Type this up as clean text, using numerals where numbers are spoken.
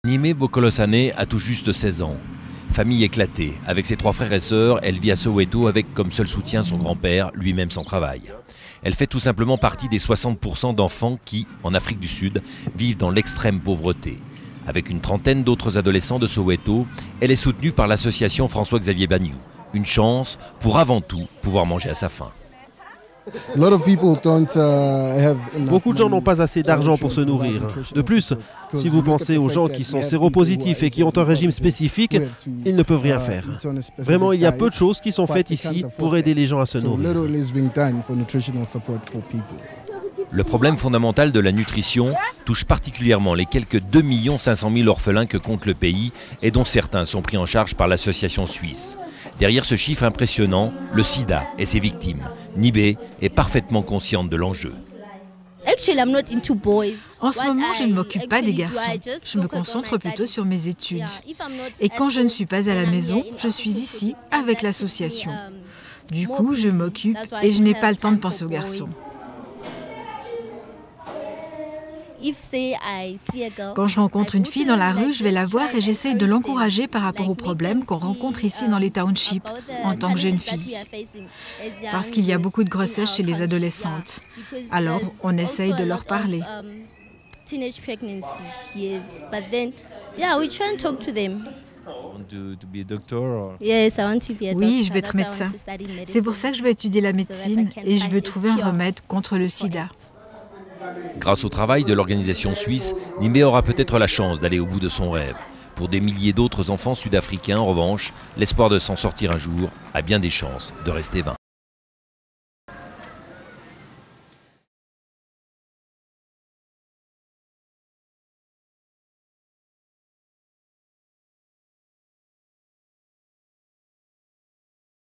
Nimé Bokolosane a tout juste 16 ans. Famille éclatée. Avec ses 3 frères et sœurs, elle vit à Soweto avec comme seul soutien son grand-père, lui-même sans travail. Elle fait tout simplement partie des 60% d'enfants qui, en Afrique du Sud, vivent dans l'extrême pauvreté. Avec une trentaine d'autres adolescents de Soweto, elle est soutenue par l'association François-Xavier Baniou. Une chance pour avant tout pouvoir manger à sa faim. Beaucoup de gens n'ont pas assez d'argent pour se nourrir. De plus, si vous pensez aux gens qui sont séropositifs et qui ont un régime spécifique, ils ne peuvent rien faire. Vraiment, il y a peu de choses qui sont faites ici pour aider les gens à se nourrir. Le problème fondamental de la nutrition touche particulièrement les quelques 2 500 000 orphelins que compte le pays et dont certains sont pris en charge par l'association suisse. Derrière ce chiffre impressionnant, le sida et ses victimes. Nibé est parfaitement consciente de l'enjeu. En ce moment, je ne m'occupe pas des garçons. Je me concentre plutôt sur mes études. Et quand je ne suis pas à la maison, je suis ici avec l'association. Du coup, je m'occupe et je n'ai pas le temps de penser aux garçons. Quand je rencontre une fille dans la rue, je vais la voir et j'essaye de l'encourager par rapport aux problèmes qu'on rencontre ici dans les townships en tant que jeune fille. Parce qu'il y a beaucoup de grossesses chez les adolescentes. Alors, on essaye de leur parler. Oui, je veux être médecin. C'est pour ça que je veux étudier la médecine et je veux trouver un remède contre le sida. Grâce au travail de l'organisation suisse, Nimé aura peut-être la chance d'aller au bout de son rêve. Pour des milliers d'autres enfants sud-africains, en revanche, l'espoir de s'en sortir un jour a bien des chances de rester vain.